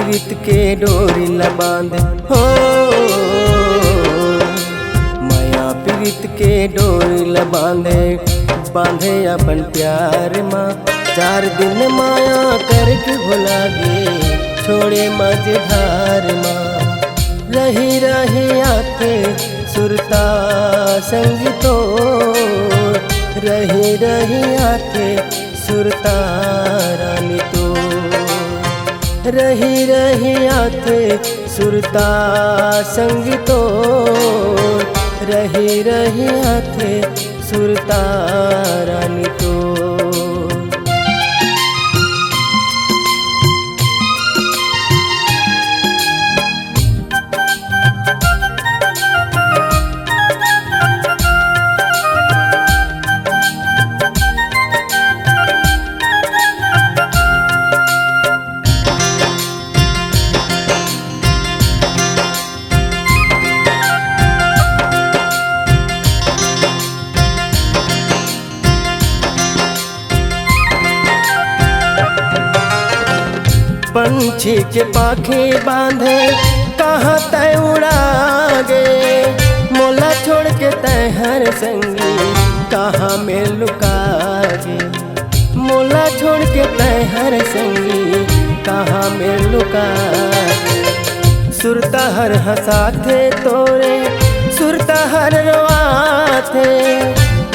प्रीत के डोरी ल बांधे हो, माया प्रीत के डोरी ल बांधे, बांधे अपन प्यार माँ। 4 दिन माया करके भुला गे, छोड़े मझधार माँ। रही रही आके सुरता संग तो, रही रही आके सुरता रानी तो, रही रही आके सुरता संग तो, रही रही आके सुरता रानी तो। पंछी के पाखे बांधे कहाँ तय उड़ा गे, मोला छोड़ के तय हर संगी कहाँ में लुका गे। मोला छोड़ के तय हर संगी कहाँ में लुका गे। सुरता हर हंसाथे तोरे, सुरता हर रोआथे,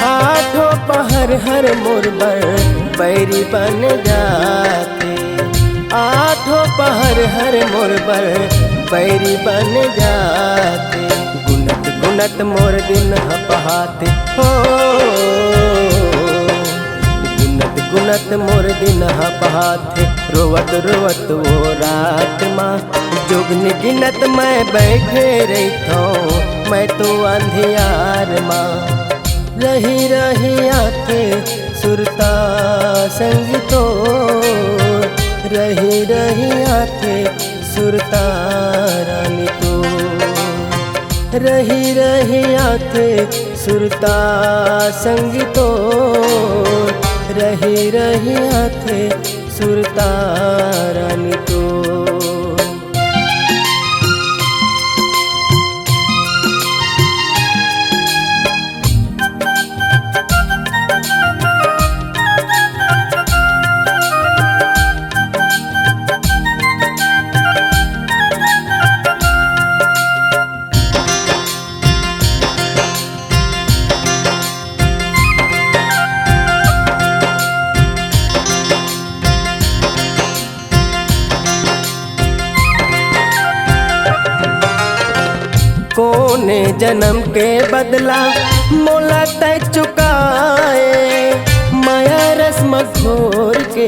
आठों पहर हर मुरबर बैरी बन जाते। आठों पहर हर मुरबर बैरी बन जाते। गुनत गुनत मोर दिन हपहाते हो, गुनत गुनत मोर दिन हपहाते। रोवत रोवत वो रात माँ, जुगनी गिनत मैं बैठे रही थो, मैं तो अंधियार माँ। रही रही आके सुरता संग तो, रही रही आके सुरता रानी तो, रही रही आके सुरता संग तो, रही रही आके सुरता रानी तो। कोने जन्म के बदला मोला तय चुकाए, माया रस्म घोर के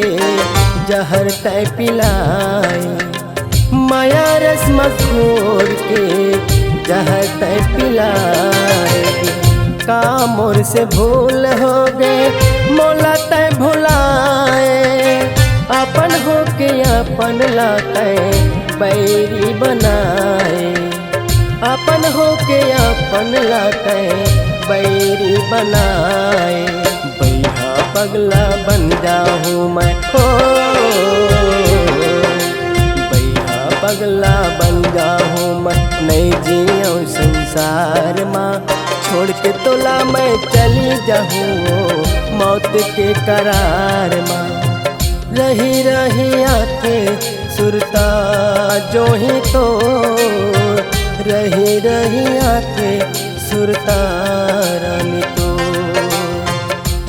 जहर तय पिलाए। माया रस्म घोर के जहर तय पिलाए। का मोर से भूल हो गए मोला तय भुलाए, अपन हो के अपन लाते बैरी बनाए। अपन हो के अपन लाते बैरी बनाए। बैहा पगला बन जाऊँ मैं हो, बैहा पगला बन जाऊँ मैं। नहीं जियो संसार माँ, छोड़ के तोला मैं चली जाऊँ मौत के करार माँ। रही रही आके सुरता जो ही तो, रही रही आके सुरता रानी तो,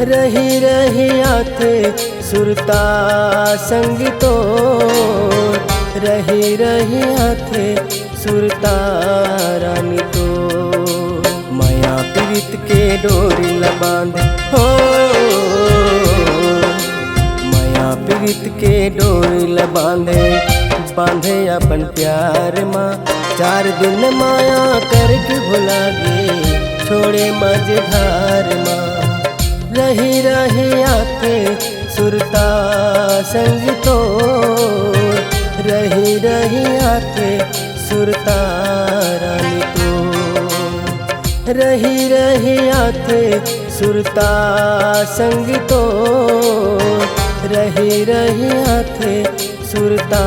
रही रही आके सुरता संग तो, रही रही आके सुरता रानी तो। माया प्रीत के डोरी ल बांधे हो, माया प्रीत के डोरी ल बांधे, बांधे अपन प्यार माँ। 4 दिन माया करके भुला गे, छोड़े मझधार माँ। रही रही आके सुरता संग तो, रही रही आके सुरता रानी तो, रही रही आके सुरता संग तो, रही रही आके सुरता